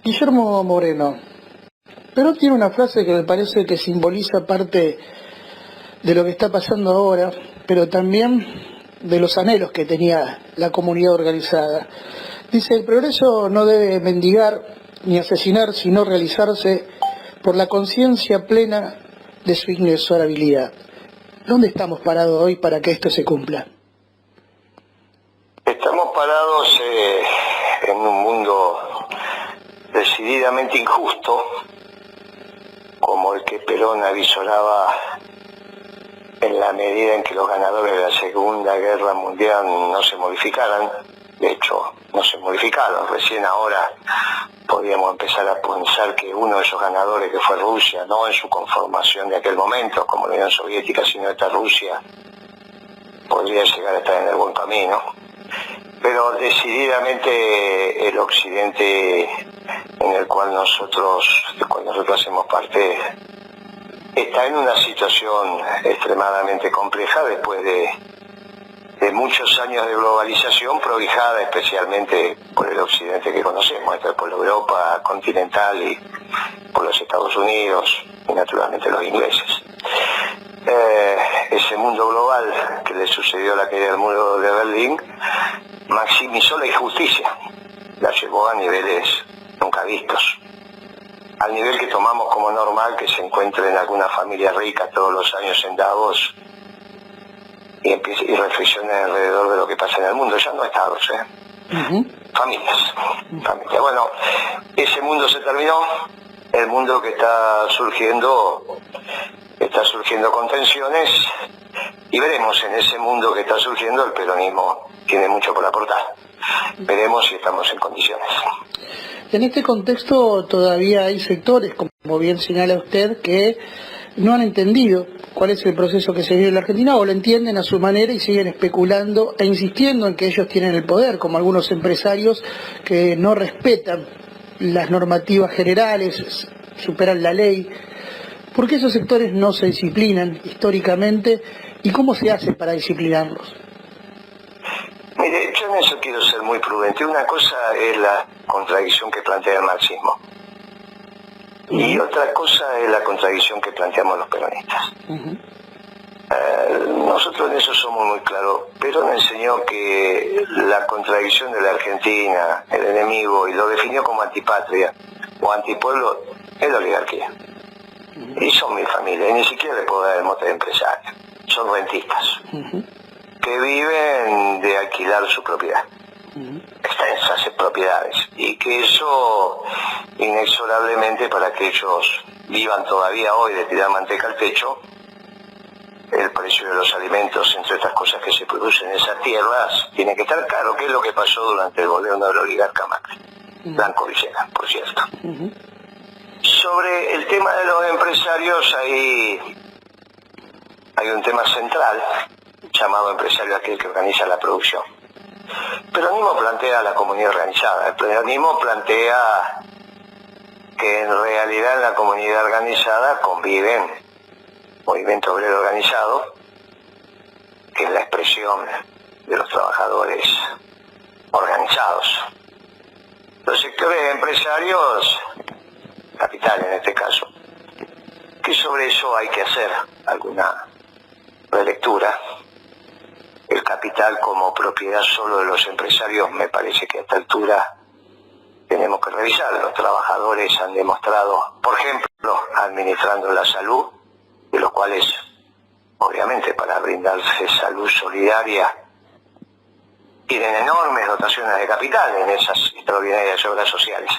Guillermo Moreno, Perón tiene una frase que me parece que simboliza parte de lo que está pasando ahora, pero también de los anhelos que tenía la comunidad organizada. Dice, el progreso no debe mendigar ni asesinar, sino realizarse por la conciencia plena de su inexorabilidad. ¿Dónde estamos parados hoy para que esto se cumpla? Estamos parados en un mundo decididamente injusto, como el que Perón avisoraba en la medida en que los ganadores de la Segunda Guerra Mundial no se modificaran. De hecho, no se modificaron. Recién ahora podíamos empezar a pensar que uno de esos ganadores, que fue Rusia, no en su conformación de aquel momento, como la Unión Soviética, sino esta Rusia, podría llegar a estar en el buen camino. Pero decididamente el Occidente en el cual nosotros hacemos parte está en una situación extremadamente compleja después de muchos años de globalización prohijada especialmente por el Occidente que conocemos, esto es por la Europa continental y por los Estados Unidos y naturalmente los ingleses. Ese mundo global que le sucedió a la caída del muro de Berlín maximizó la injusticia, la llevó a niveles nunca vistos, al nivel que tomamos como normal que se encuentre en alguna familia rica todos los años en Davos y reflexione alrededor de lo que pasa en el mundo. Ya no estados, familias. Bueno, ese mundo se terminó. El mundo que está surgiendo con tensiones, y veremos. En ese mundo que está surgiendo el peronismo tiene mucho por aportar. Veremos si estamos en condiciones. En este contexto todavía hay sectores, como bien señala usted, que no han entendido cuál es el proceso que se vive en la Argentina, o lo entienden a su manera y siguen especulando e insistiendo en que ellos tienen el poder, como algunos empresarios que no respetan las normativas generales, superan la ley. ¿Por qué esos sectores no se disciplinan históricamente y cómo se hace para disciplinarlos? Mire, yo en eso quiero ser muy prudente. Una cosa es la contradicción que plantea el marxismo y otra cosa es la contradicción que planteamos los peronistas. Nosotros en eso somos muy claros. Perón enseñó que la contradicción de la Argentina, el enemigo, y lo definió como antipatria o antipueblo, es la oligarquía. Y son mi familia, y ni siquiera le puedo dar el mote de empresario. Son rentistas que viven de alquilar su propiedad, extensas propiedades, y que eso inexorablemente, para que ellos vivan todavía hoy de tirar manteca al techo, el precio de los alimentos, entre otras cosas que se producen en esas tierras, tiene que estar claro. ¿Qué es lo que pasó durante el gobierno del oligarca Macri? Blanco Villena, por cierto. Sobre el tema de los empresarios, hay un tema central llamado empresario aquel que organiza la producción. El peronismo plantea la comunidad organizada. El peronismo plantea que en realidad en la comunidad organizada conviven movimiento obrero organizado, que es la expresión de los trabajadores organizados. Los sectores empresarios, capital en este caso, que sobre eso hay que hacer alguna relectura. El capital como propiedad solo de los empresarios, me parece que a esta altura tenemos que revisar. Los trabajadores han demostrado, por ejemplo, administrando la salud, de los cuales, obviamente, para brindarse salud solidaria, tienen enormes dotaciones de capital en esas extraordinarias obras sociales,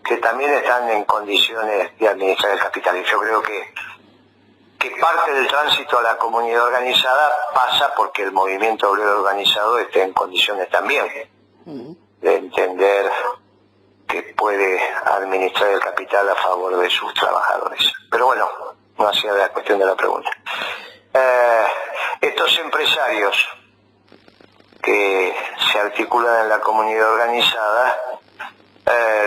que también están en condiciones de administrar el capital. Y yo creo que parte del tránsito a la comunidad organizada pasa porque el movimiento obrero organizado esté en condiciones también de entender que puede administrar el capital a favor de sus trabajadores. Pero bueno, no hacía la cuestión de la pregunta. Estos empresarios que se articulan en la comunidad organizada,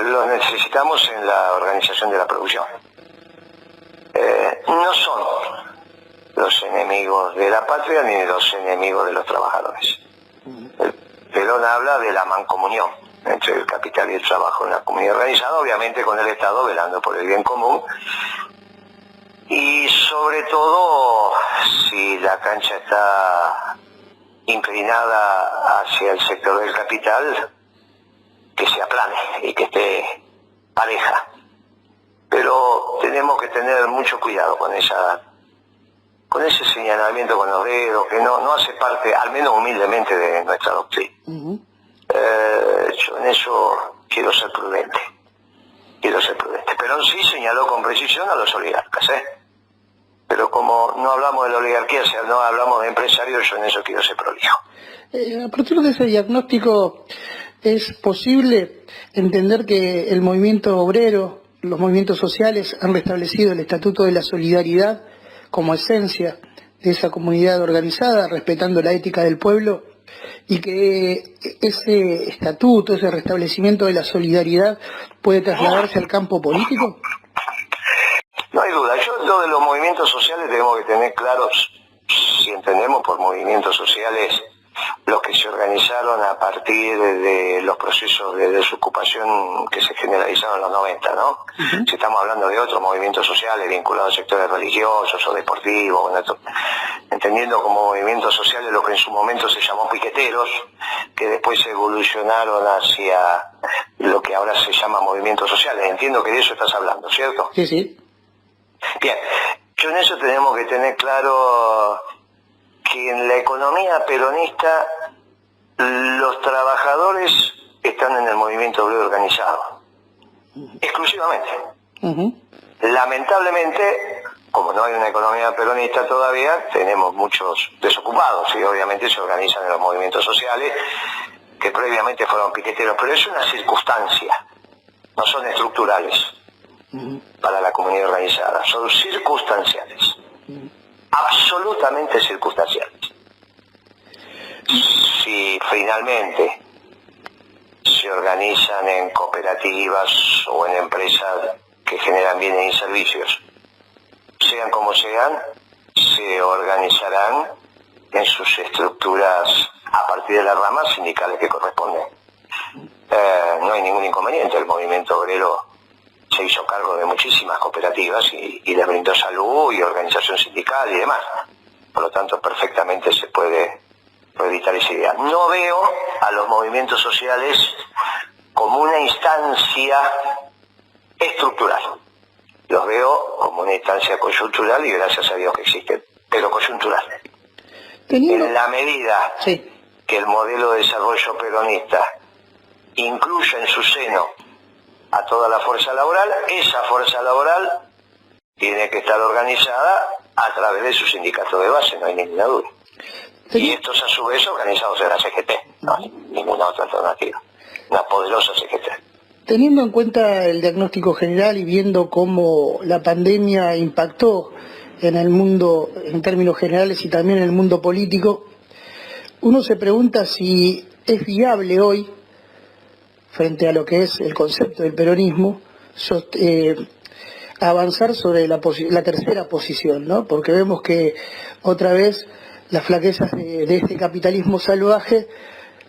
los necesitamos en la organización de la producción. No son los enemigos de la patria ni los enemigos de los trabajadores. Perón habla de la mancomunión. entre el capital y el trabajo en la comunidad organizada, obviamente con el Estado velando por el bien común. Y sobre todo, si la cancha está inclinada hacia el sector del capital, que se aplane y que esté pareja. Pero tenemos que tener mucho cuidado con ese señalamiento con los dedos, que no hace parte, al menos humildemente, de nuestra doctrina. Yo en eso quiero ser prudente. Pero sí señaló con precisión a los oligarcas, Pero como no hablamos de la oligarquía, o sea, no hablamos de empresarios, yo en eso quiero ser prolijo. A partir de ese diagnóstico, ¿es posible entender que el movimiento obrero, los movimientos sociales han restablecido el estatuto de la solidaridad como esencia de esa comunidad organizada, respetando la ética del pueblo, y que ese estatuto, ese restablecimiento de la solidaridad puede trasladarse al campo político? No hay duda. Yo lo de los movimientos sociales tenemos que tener claros, si entendemos por movimientos sociales los que se organizaron a partir de los procesos de desocupación que se generalizaron en los 90, ¿no? Si estamos hablando de otros movimientos sociales vinculados a sectores religiosos o deportivos, entendiendo como movimientos sociales lo que en su momento se llamó piqueteros, que después evolucionaron hacia lo que ahora se llama movimientos sociales. Entiendo que de eso estás hablando, ¿cierto? Sí, sí. Bien, yo en eso tenemos que tener claro que en la economía peronista los trabajadores están en el movimiento obrero organizado, exclusivamente. Lamentablemente, como no hay una economía peronista todavía, tenemos muchos desocupados y obviamente se organizan en los movimientos sociales que previamente fueron piqueteros, pero es una circunstancia, no son estructurales para la comunidad organizada, son circunstanciales. Absolutamente circunstanciales. Si finalmente se organizan en cooperativas o en empresas que generan bienes y servicios, sean como sean, se organizarán en sus estructuras a partir de las ramas sindicales que corresponden. No hay ningún inconveniente. El movimiento obrero se hizo cargo de muchísimas cooperativas y les brindó salud y organización sindical y demás. Por lo tanto, perfectamente se puede evitar esa idea. No veo a los movimientos sociales como una instancia estructural. Los veo como una instancia coyuntural y gracias a Dios que existen, pero coyuntural. En la medida que el modelo de desarrollo peronista incluya en su seno a toda la fuerza laboral, esa fuerza laboral tiene que estar organizada a través de su sindicato de base, no hay ninguna duda. Y estos a su vez organizados en la CGT, no hay ninguna otra alternativa, una poderosa CGT. Teniendo en cuenta el diagnóstico general y viendo cómo la pandemia impactó en el mundo, en términos generales y también en el mundo político, uno se pregunta si es viable hoy, frente a lo que es el concepto del peronismo, avanzar sobre la tercera posición, ¿no? Porque vemos que otra vez las flaquezas de este capitalismo salvaje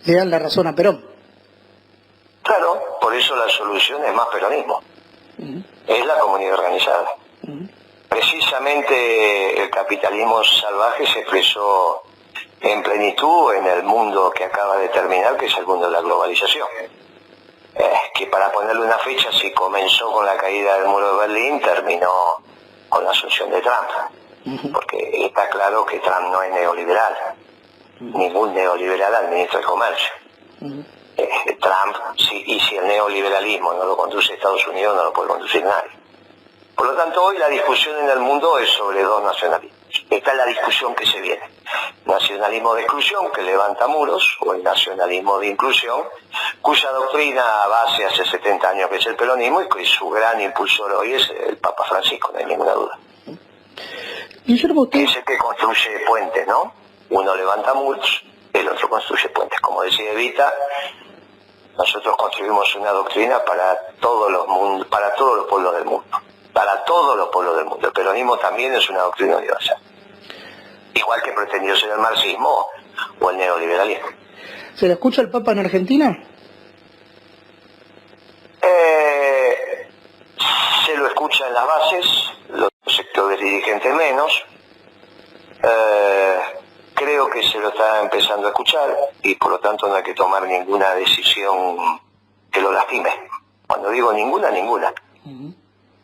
le dan la razón a Perón. Claro, por eso la solución es más peronismo. Es la comunidad organizada. Precisamente el capitalismo salvaje se expresó en plenitud en el mundo que acaba de terminar, que es el mundo de la globalización. Que para ponerle una fecha, si comenzó con la caída del muro de Berlín, terminó con la asunción de Trump. Porque está claro que Trump no es neoliberal. Ningún neoliberal administra el comercio. Trump, y si el neoliberalismo no lo conduce Estados Unidos, no lo puede conducir nadie. Por lo tanto, hoy la discusión en el mundo es sobre dos nacionalismos. Esta es la discusión que se viene. Nacionalismo de exclusión, que levanta muros, o el nacionalismo de inclusión, cuya doctrina base hace 70 años que es el peronismo y que su gran impulsor hoy es el Papa Francisco, no hay ninguna duda. Guillermo, usted... Es el que construye puentes, ¿no? Uno levanta muros, el otro construye puentes. Como decía Evita, nosotros construimos una doctrina para todos los mundos, para todos los pueblos del mundo. Para todos los pueblos del mundo. El peronismo también es una doctrina universal. Igual que pretendió ser el marxismo o el neoliberalismo. ¿Se le escucha al Papa en Argentina? escucha en las bases, los sectores dirigentes menos. Creo que se lo está empezando a escuchar y por lo tanto no hay que tomar ninguna decisión que lo lastime. Cuando digo ninguna, ninguna.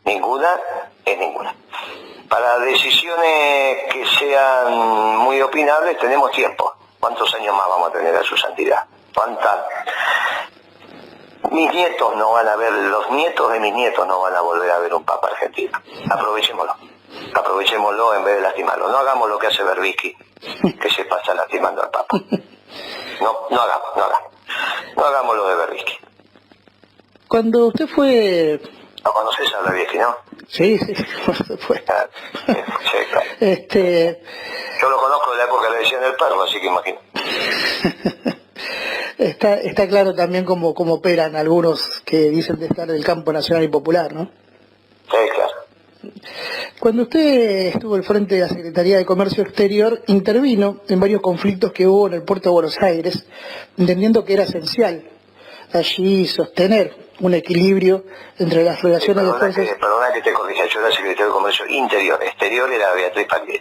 Ninguna es ninguna. Para decisiones que sean muy opinables tenemos tiempo. ¿Cuántos años más vamos a tener a su santidad? ¿Cuántas? Mis nietos no van a ver, los nietos de mis nietos no van a volver a ver un papa argentino. Aprovechémoslo en vez de lastimarlo. No hagamos lo que hace Berbisky, que se pasa lastimando al papa. No hagamos lo de Berbisky. Cuando usted fue... ¿Lo conoces a Berbisky, no? Sí, por supuesto. Sí, claro. Yo lo conozco de la época que le decían el perro, así que imagino. Está claro también cómo operan algunos que dicen de estar del campo nacional y popular, ¿no? Sí, claro. Cuando usted estuvo al frente de la Secretaría de Comercio Exterior, intervino en varios conflictos que hubo en el puerto de Buenos Aires, entendiendo que era esencial allí sostener un equilibrio entre las relaciones de fuerzas... Perdona que te corrija, yo era secretario de Comercio Interior, exterior era Beatriz Paglieri.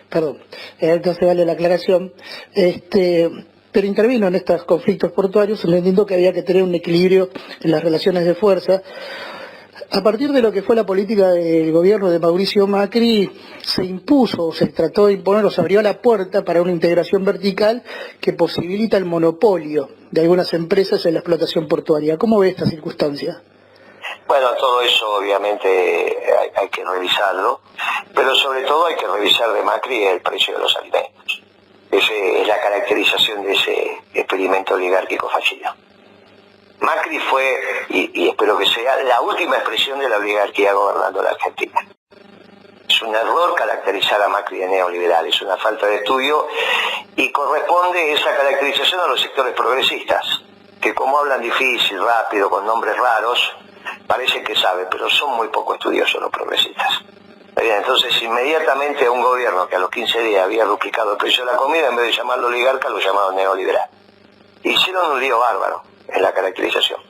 Perdón, entonces vale la aclaración. Pero intervino en estos conflictos portuarios, entendiendo que había que tener un equilibrio en las relaciones de fuerza. A partir de lo que fue la política del gobierno de Mauricio Macri, se impuso, se trató de imponer, o se abrió la puerta para una integración vertical que posibilita el monopolio de algunas empresas en la explotación portuaria. ¿Cómo ve esta circunstancia? Bueno, todo eso obviamente hay que revisarlo, pero sobre todo hay que revisar de Macri el precio de los alimentos. Esa es la caracterización de ese experimento oligárquico fallido. Macri fue, y espero que sea, la última expresión de la oligarquía gobernando la Argentina. Es un error caracterizar a Macri de neoliberal, es una falta de estudio y corresponde esa caracterización a los sectores progresistas, que como hablan difícil, rápido, con nombres raros, parece que saben, pero son muy poco estudiosos los progresistas. Bien, entonces inmediatamente a un gobierno que a los 15 días había duplicado el precio de la comida, en vez de llamarlo oligarca, lo llamaron neoliberal. Hicieron un lío bárbaro en la caracterización,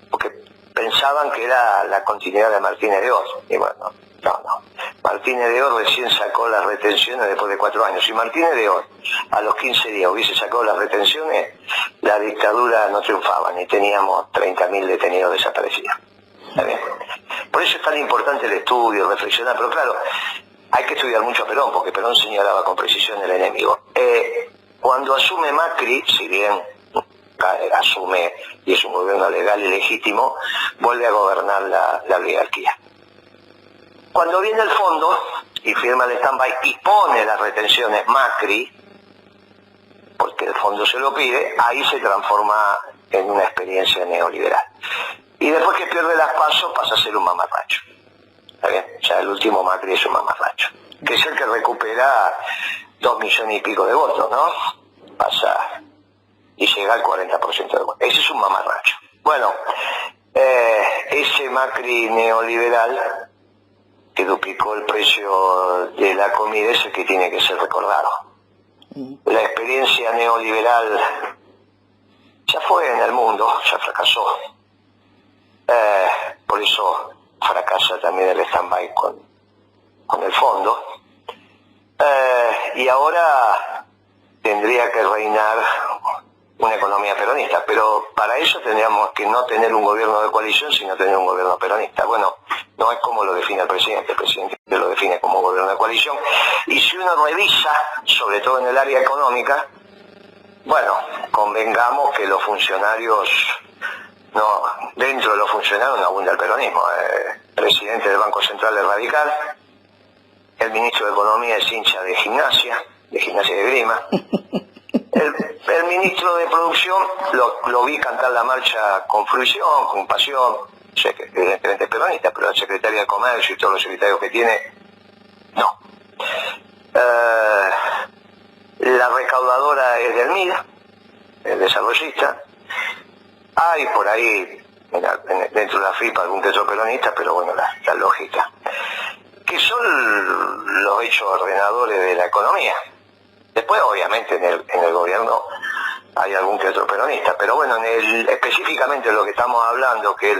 porque pensaban que era la continuidad de Martínez de Oz, y bueno, no. Martínez de Oz recién sacó las retenciones después de 4 años. Si Martínez de Oz a los 15 días hubiese sacado las retenciones, la dictadura no triunfaba, ni teníamos 30.000 detenidos desaparecidos. ¿Está bien? Por eso es tan importante el estudio, reflexionar, pero claro, hay que estudiar mucho a Perón, porque Perón señalaba con precisión el enemigo. Cuando asume Macri, si bien asume y es un gobierno legal y legítimo, vuelve a gobernar la oligarquía. Cuando viene el fondo y firma el stand-by y pone las retenciones Macri, porque el fondo se lo pide, ahí se transforma en una experiencia neoliberal. Y después que pierde las PASO pasa a ser un mamarracho. ¿Está bien? Ya el último Macri es un mamarracho, que es el que recupera 2 millones y pico de votos, ¿no? Pasa y llega al 40% de votos. Ese es un mamarracho. Bueno, ese Macri neoliberal que duplicó el precio de la comida es el que tiene que ser recordado. La experiencia neoliberal ya fue en el mundo, ya fracasó. Por eso fracasa también el stand-by con el fondo. Y ahora tendría que reinar una economía peronista, pero para eso tendríamos que no tener un gobierno de coalición, sino tener un gobierno peronista. Bueno, no es como lo define el presidente lo define como un gobierno de coalición, y si uno revisa, sobre todo en el área económica, bueno, convengamos que los funcionarios, no, dentro de los funcionarios no abunda el peronismo. El presidente del Banco Central es radical, el ministro de Economía es hincha de gimnasia de Grima. El ministro de Producción lo vi cantar la marcha con fruición, con pasión, sé que evidentemente es peronista, pero el secretario de Comercio y todos los secretarios que tiene, no. La recaudadora es del MIDA, el desarrollista. Hay por ahí, dentro de la FIPA, algún que otro peronista, pero bueno, la lógica. Que son los hechos ordenadores de la economía. Después, obviamente, en el gobierno hay algún que otro peronista, pero bueno, específicamente lo que estamos hablando, que es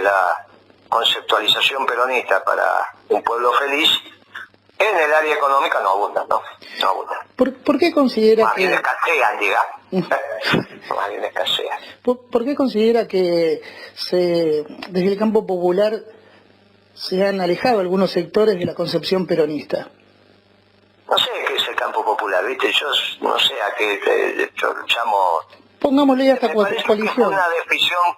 conceptualización peronista para un pueblo feliz, en el área económica no abundan, ¿no? No abundan. ¿Por qué considera Más que... bien escasean, digamos. Más bien escasean. ¿Por qué considera que desde el campo popular se han alejado algunos sectores de la concepción peronista? No sé qué es el campo popular, ¿viste? Yo no sé a qué yo llamo... Pongámosle hasta Me parece que fue coalición.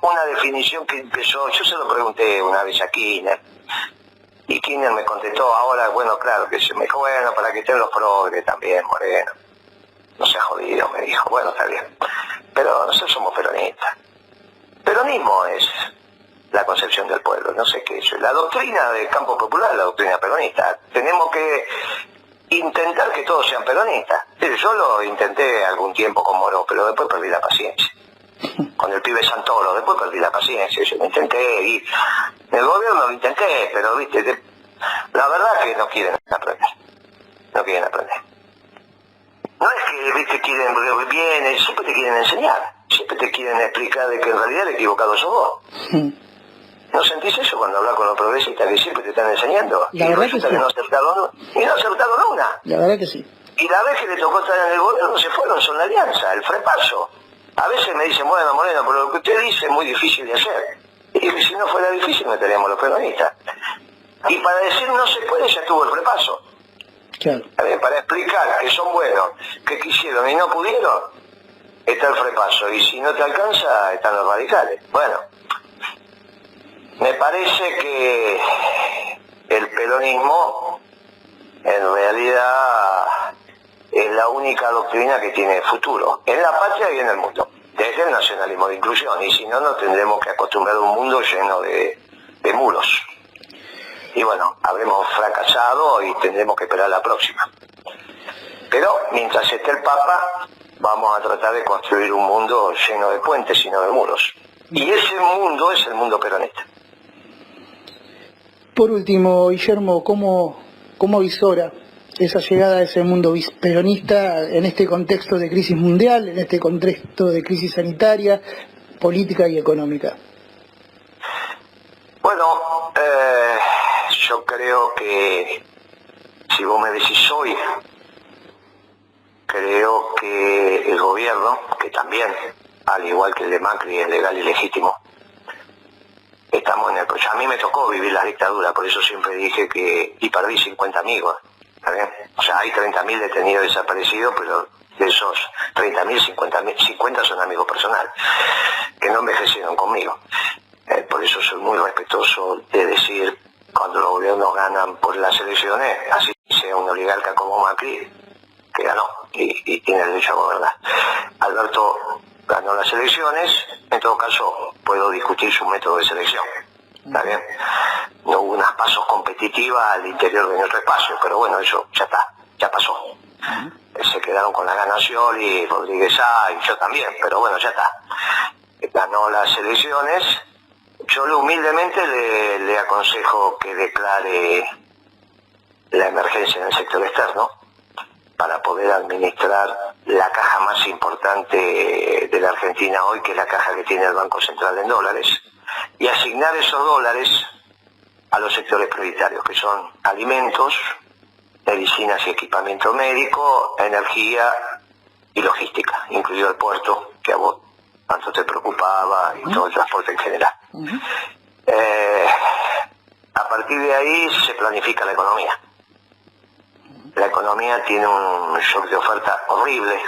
una definición que empezó, yo se lo pregunté una vez a Kirchner, y Kirchner me contestó ahora, bueno, claro, que se me dijo, bueno, para que estén los progres también, Moreno. No se ha jodido, me dijo, bueno, está bien. Pero nosotros somos peronistas. Peronismo es la concepción del pueblo, no sé qué es. La doctrina del campo popular, la doctrina peronista. Tenemos que intentar que todos sean peronistas. Yo lo intenté algún tiempo con Moró, pero después perdí la paciencia. Con el pibe Santoro, después perdí la paciencia. Yo lo intenté y en el gobierno lo intenté, pero viste, la verdad que no quieren aprender. No quieren aprender. No es que, viste, quieren, vienen, siempre te quieren enseñar. Siempre te quieren explicar de que en realidad el equivocado sos vos. ¿No sentís eso cuando hablas con los progresistas que siempre te están enseñando? La y verdad resulta que sí. no acertaron una. La verdad que sí. Y la vez que le tocó estar en el gobierno se fueron, son la alianza, el frepaso. A veces me dicen, bueno, Moreno, pero lo que usted dice es muy difícil de hacer. Y si no fuera difícil, no estaríamos los peronistas. Y para decir no se puede, ya estuvo el frepaso. Claro. Para explicar que son buenos, que quisieron y no pudieron, está el frepaso. Y si no te alcanza, están los radicales. Bueno, me parece que el peronismo en realidad es la única doctrina que tiene futuro, en la patria y en el mundo, desde el nacionalismo de inclusión, y si no, nos tendremos que acostumbrar a un mundo lleno de muros. Y bueno, habremos fracasado y tendremos que esperar la próxima. Pero mientras esté el Papa, vamos a tratar de construir un mundo lleno de puentes y no de muros. Y ese mundo es el mundo peronista. Por último, Guillermo, ¿cómo visora esa llegada a ese mundo peronista en este contexto de crisis mundial, en este contexto de crisis sanitaria, política y económica? Bueno, yo creo que, si vos me decís hoy, creo que el gobierno, que también, al igual que el de Macri, es legal y legítimo, estamos en el proceso. A mí me tocó vivir la dictadura, por eso siempre dije que, y perdí 50 amigos, ¿está bien? O sea, hay 30.000 detenidos desaparecidos, pero de esos 30.000, 50 son amigos personales, que no envejecieron conmigo. Por eso soy muy respetuoso de decir, cuando los gobiernos ganan por las elecciones, así sea un oligarca como Macri, que ganó y tiene derecho a gobernar. Alberto ganó las elecciones, en todo caso puedo discutir su método de selección, ¿está bien? No hubo unas pasos competitivas al interior de nuestro espacio, pero bueno, eso ya está, ya pasó. Se quedaron con la gana Scioli, Rodríguez A, y yo también, pero bueno, ya está. Ganó las elecciones. Yo humildemente le aconsejo que declare la emergencia en el sector externo para poder administrar la caja más importante de la Argentina hoy, que es la caja que tiene el Banco Central en dólares, y asignar esos dólares a los sectores prioritarios, que son alimentos, medicinas y equipamiento médico, energía y logística, incluido el puerto, que a vos tanto te preocupaba, y todo el transporte en general. A partir de ahí se planifica la economía. La economía tiene un shock de oferta horrible.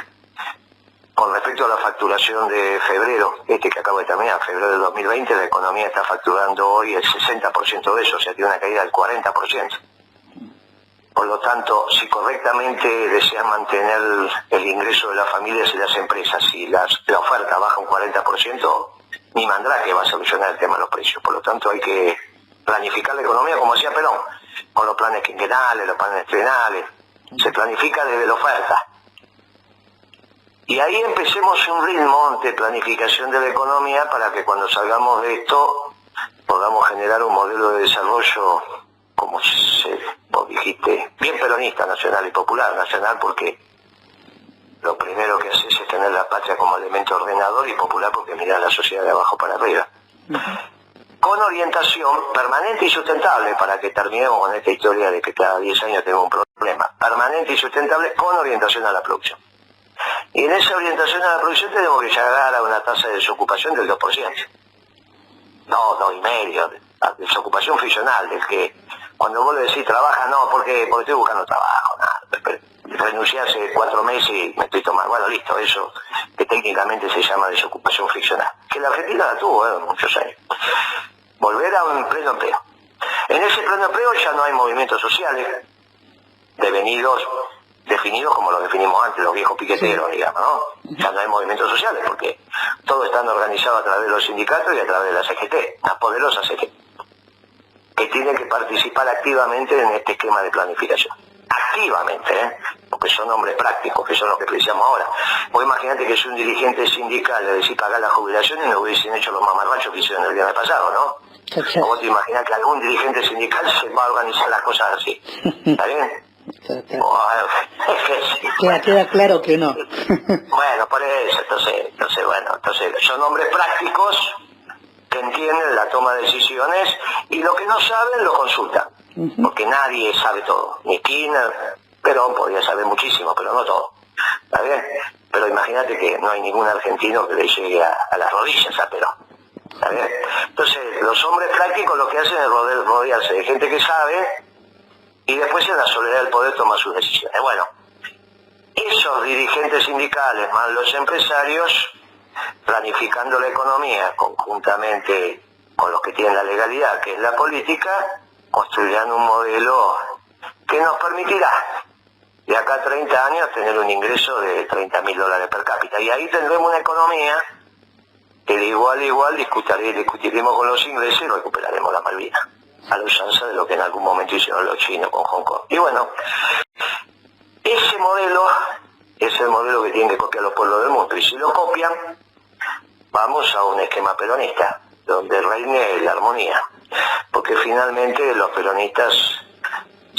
Con respecto a la facturación de febrero, que acabo de terminar, febrero del 2020, la economía está facturando hoy el 60% de eso, o sea, tiene una caída del 40%. Por lo tanto, si correctamente desean mantener el ingreso de las familias y las empresas, y la oferta baja un 40%, ni Mandrake va a solucionar el tema de los precios. Por lo tanto, hay que planificar la economía como hacía Perón, con los planes quinquenales, los planes trienales. Se planifica desde la oferta. Y ahí empecemos un ritmo de planificación de la economía para que cuando salgamos de esto podamos generar un modelo de desarrollo, como vos dijiste, bien peronista, nacional y popular. Nacional porque lo primero que haces es tener la patria como elemento ordenador, y popular porque mirar a la sociedad de abajo para arriba. con orientación permanente y sustentable, para que terminemos con esta historia de que cada 10 años tenemos un problema, permanente y sustentable con orientación a la producción. Y en esa orientación a la producción tenemos que llegar a una tasa de desocupación del 2%. No, 2,5%, de desocupación funcional, del que cuando vos le decís trabaja, no, porque estoy buscando trabajo, nada. Renuncié hace 4 meses y me estoy tomando, bueno, listo, eso que técnicamente se llama desocupación ficcional, que la Argentina la tuvo muchos años. Volver a un pleno empleo. En ese pleno empleo ya no hay movimientos sociales definidos como los definimos antes, los viejos piqueteros, digamos, ¿no? Ya no hay movimientos sociales porque todos están organizados a través de los sindicatos y a través de la CGT, las poderosas CGT, que tienen que participar activamente en este esquema de planificación. Activamente, porque son hombres prácticos, que son los que apreciamos ahora. Vos imaginate que es un dirigente sindical, le decís pagar la jubilación y no hubiesen hecho los mamarrachos que hicieron el día pasado, ¿no? ¿Vos te imaginás que algún dirigente sindical se va a organizar las cosas así? ¿Está bien? Queda claro que no. Bueno, por eso, entonces son hombres prácticos que entienden la toma de decisiones y lo que no saben lo consultan, porque nadie sabe todo, ni Kirchner, Perón podría saber muchísimo, pero no todo, ¿está bien? Pero imagínate que no hay ningún argentino que le llegue a las rodillas a Perón, ¿está bien? Entonces los hombres prácticos lo que hacen es rodearse de gente que sabe y después en la soledad del poder toma sus decisiones. Bueno, esos dirigentes sindicales más los empresarios, planificando la economía conjuntamente con los que tienen la legalidad, que es la política, construirán un modelo que nos permitirá de acá a 30 años tener un ingreso de $30.000 per cápita. Y ahí tendremos una economía que de igual a igual discutiremos con los ingleses y recuperaremos la Malvinas, a la usanza de lo que en algún momento hicieron los chinos con Hong Kong. Y bueno, ese modelo es el modelo que tienen que copiar los pueblos del mundo. Y si lo copian, vamos a un esquema peronista, donde reine la armonía. Porque finalmente los peronistas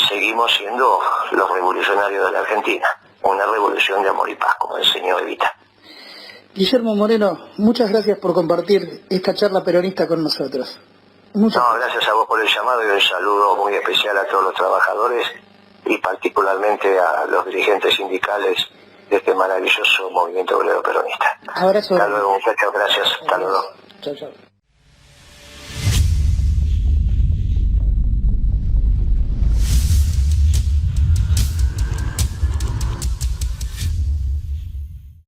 seguimos siendo los revolucionarios de la Argentina. Una revolución de amor y paz, como enseñó Evita. Guillermo Moreno, muchas gracias por compartir esta charla peronista con nosotros. Gracias a vos por el llamado y un saludo muy especial a todos los trabajadores y particularmente a los dirigentes sindicales de este maravilloso movimiento obrero peronista. Abrazo. Hasta luego, muchachos, gracias. Hasta luego. Chao, chao.